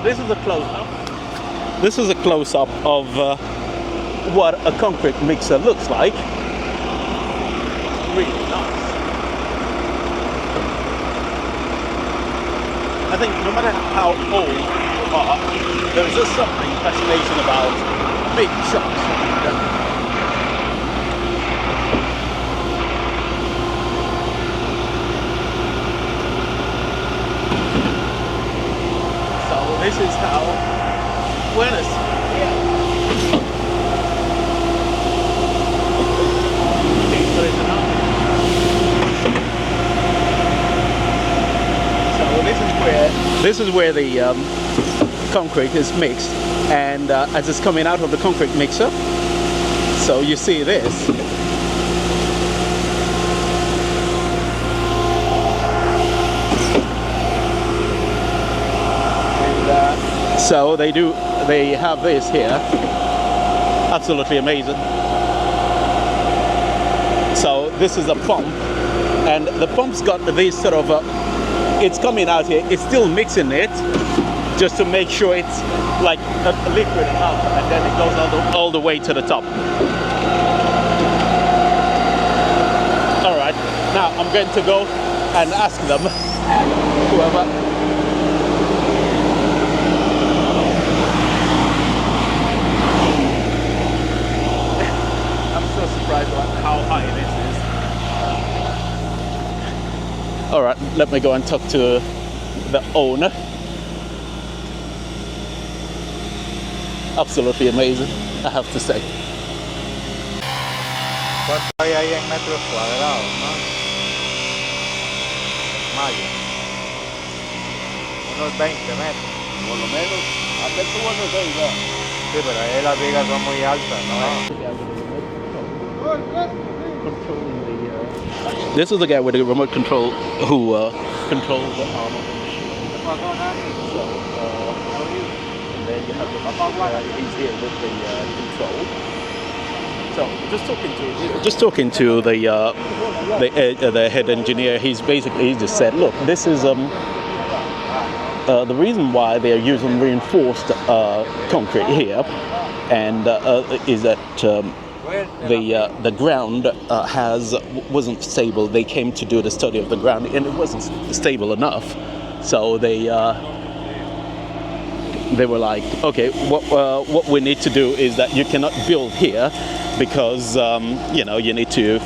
this is a close-up. This is a close-up of what a concrete mixer looks like. Really nice. I think no matter how old you are, there is just something fascinating about big shops. So this is how Buenos. This is where the concrete is mixed, and as it's coming out of the concrete mixer, so you see this. And, so they have this here. Absolutely amazing. So this is a pump, and the pump's got this sort of it's coming out here, it's still mixing it just to make sure it's like a liquid enough, and then it goes all the way to the top. Alright, now I'm going to go and ask them, whoever. I'm so surprised at how high this is. All right, let me go and talk to the owner. Absolutely amazing, I have to say. ¿Cuánto hay ahí en metros cuadrados, no? Maya. Unos 20 metros. Por lo menos, hasta el tubo no sé, ya. Sí, pero ahí las vigas son muy altas, ¿no? This is the guy with the remote control who controls the arm of the machine. So, and then you have the he's here with the control. So, just talking to the head engineer, he just said, look, this is the reason why they are using reinforced concrete here, and is that the ground wasn't stable. They came to do the study of the ground, and it wasn't stable enough. So they were like, okay, what we need to do is that you cannot build here because you need to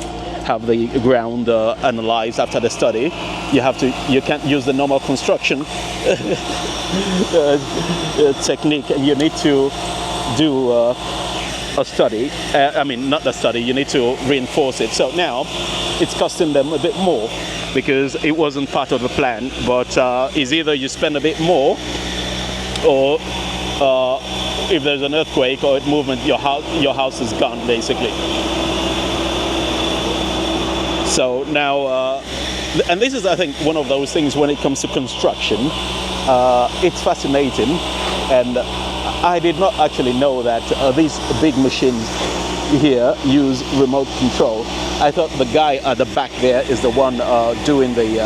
have the ground analyzed after the study. You can't use the normal construction technique, and you need to do a study. Not the study, you need to reinforce it. So now it's costing them a bit more because it wasn't part of the plan, but it's either you spend a bit more, or if there's an earthquake or movement, your house is gone basically. So now, and this is, I think, one of those things when it comes to construction. It's fascinating, and I did not actually know that these big machines here use remote control. I thought the guy at the back there is the one doing the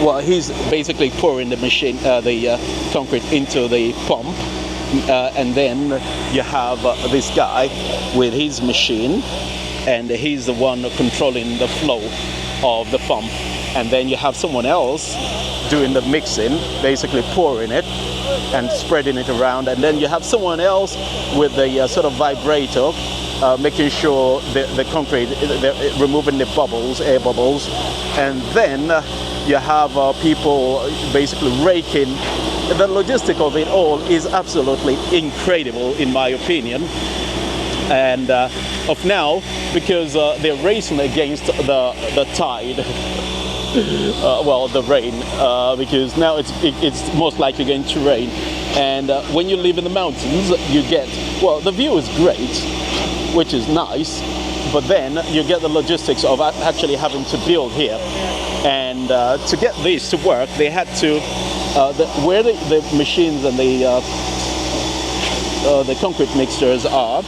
well, he's basically pouring the machine, the concrete into the pump, and then you have this guy with his machine, and he's the one controlling the flow of the pump. And then you have someone else doing the mixing, basically pouring it and spreading it around. And then you have someone else with the sort of vibrator, making sure the concrete, removing the bubbles, air bubbles. And then you have people basically raking. The logistic of it all is absolutely incredible, in my opinion. And of now, because they're racing against the tide. Well, the rain, because now it's most likely going to rain, and when you live in the mountains, you get, well, the view is great, which is nice, but then you get the logistics of actually having to build here, and to get this to work, they had to where the machines and the concrete mixtures are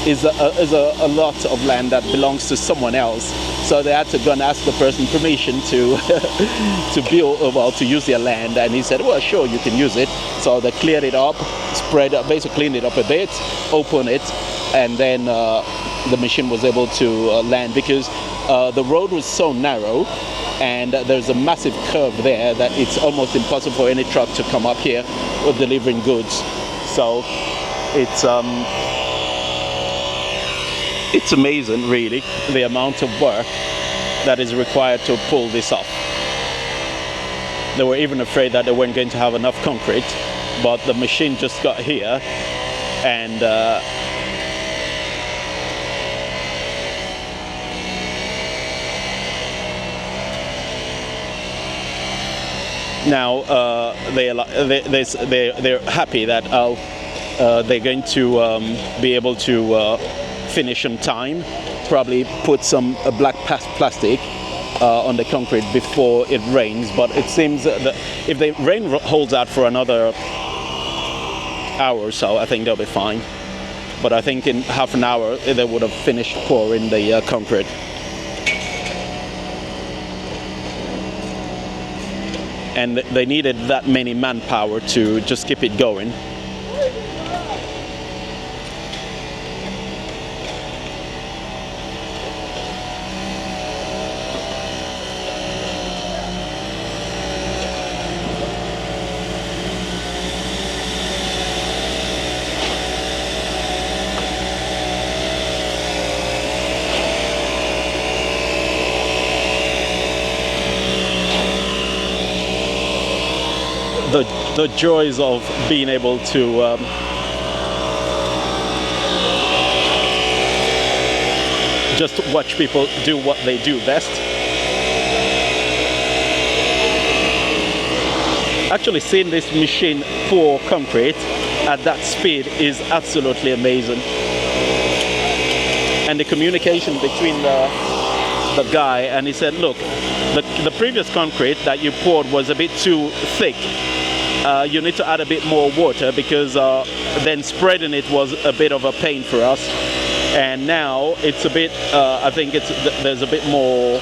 is a lot of land that belongs to someone else. So they had to go and ask the person permission to to build, well, to use their land, and he said, well, sure, you can use it. So they cleared it up, basically cleaned it up a bit, opened it, and then the machine was able to land, because the road was so narrow and there's a massive curve there that it's almost impossible for any truck to come up here with delivering goods. So it's amazing, really, the amount of work that is required to pull this off. They were even afraid that they weren't going to have enough concrete, but the machine just got here and now they're happy that they're going to be able to finish on time, probably put some black plastic on the concrete before it rains. But it seems that if the rain holds out for another hour or so, I think they'll be fine. But I think in half an hour they would have finished pouring the concrete. And they needed that many manpower to just keep it going. The joys of being able to just watch people do what they do best. Actually, seeing this machine pour concrete at that speed is absolutely amazing. And the communication between the guy, and he said, look, the previous concrete that you poured was a bit too thick. You need to add a bit more water, because then spreading it was a bit of a pain for us. And now it's a bit, I think there's a bit more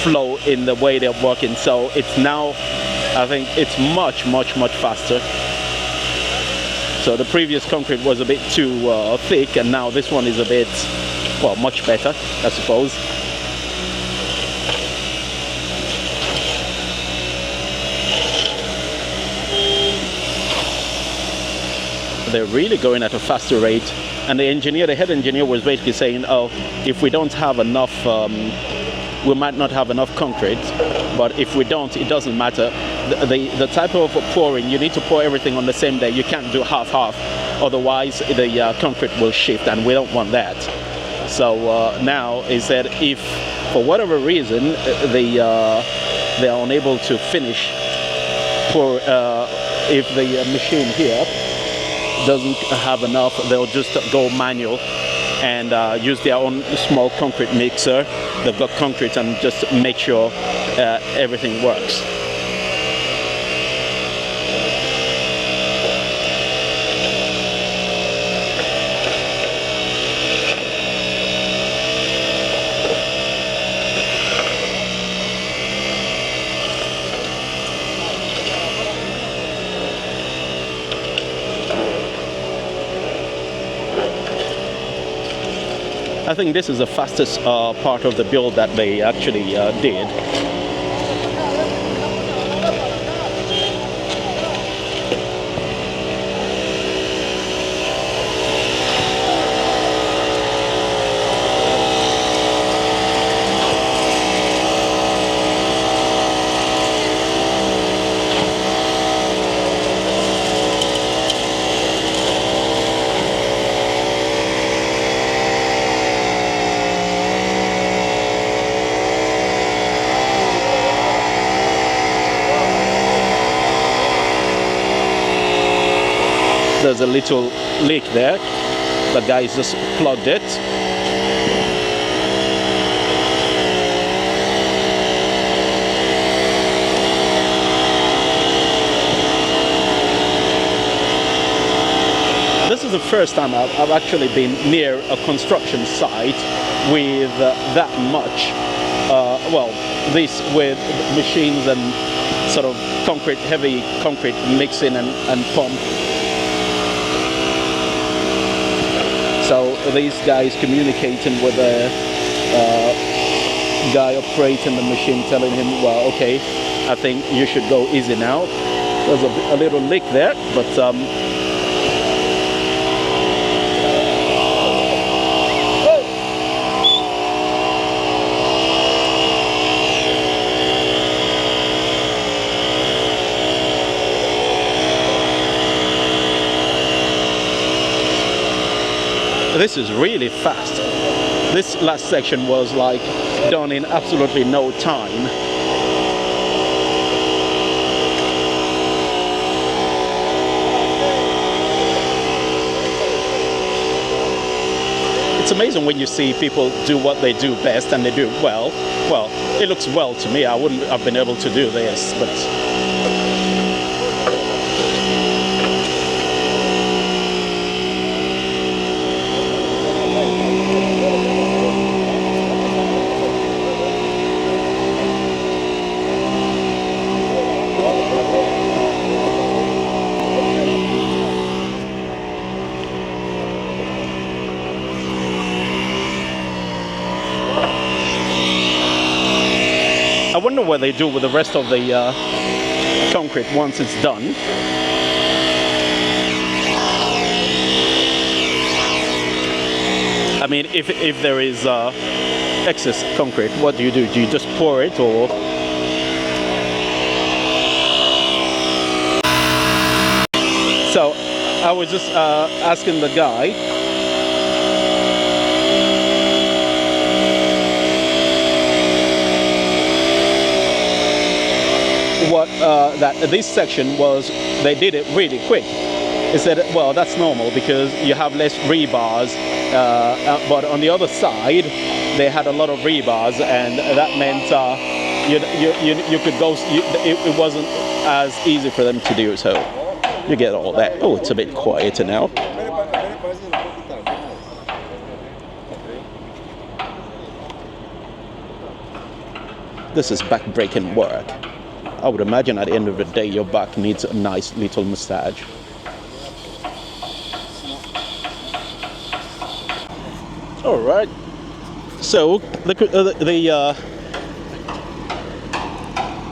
flow in the way they're working. So it's now, I think it's much faster. So the previous concrete was a bit too thick, and now this one is a bit, well, much better, I suppose. They're really going at a faster rate, and the head engineer was basically saying, oh, if we don't have enough, we might not have enough concrete, but if we don't, it doesn't matter. The type of pouring, you need to pour everything on the same day. You can't do half-half, otherwise the concrete will shift, and we don't want that. So now he said, if for whatever reason they are unable to finish, if the machine here doesn't have enough, they'll just go manual and use their own small concrete mixer. They've got concrete, and just make sure everything works. I think this is the fastest part of the build that they actually did. There's a little leak there. The guys just plugged it. This is the first time I've actually been near a construction site with that much. Well, this with machines and sort of heavy concrete mixing and pump. So these guys communicating with the guy operating the machine, telling him, well, okay, I think you should go easy now. There's a little leak there, but this is really fast. This last section was like done in absolutely no time. It's amazing when you see people do what they do best and they do it well. Well, it looks well to me. I wouldn't have been able to do this, but I wonder what they do with the rest of the concrete once it's done. I mean, if there is excess concrete, what do? Do you just pour it, or? So I was just asking the guy, what that this section was, they did it really quick. He said, well, that's normal because you have less rebars, but on the other side they had a lot of rebars, and that meant you could go. It wasn't as easy for them to do. So you get all that. Oh, it's a bit quieter now. This is back-breaking work. I would imagine at the end of the day your back needs a nice little massage. All right. So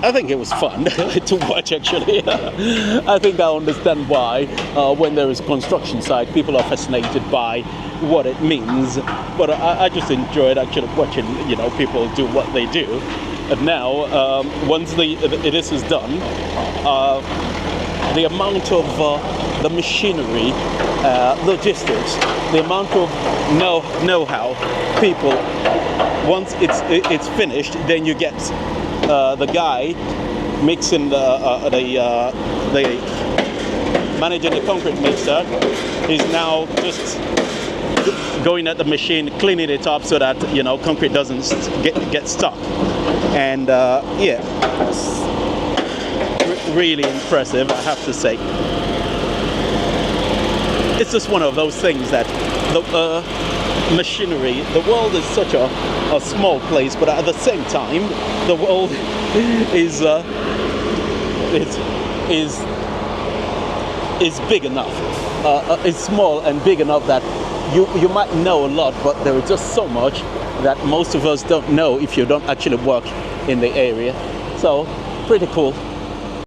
I think it was fun to watch, actually. I think I understand why when there is a construction site, people are fascinated by what it means. But I just enjoyed actually watching, people do what they do. And now, once this is done, the amount of the machinery, logistics, the amount of know-how, people, once it's finished, then you get the guy mixing the managing the concrete mixer is now just going at the machine, cleaning it up so that concrete doesn't get stuck. And yeah, it's really impressive, I have to say. It's just one of those things that the machinery, the world is such a small place, but at the same time, the world is big enough. It's small and big enough that you might know a lot, but there is just so much that most of us don't know if you don't actually work in the area. So, pretty cool.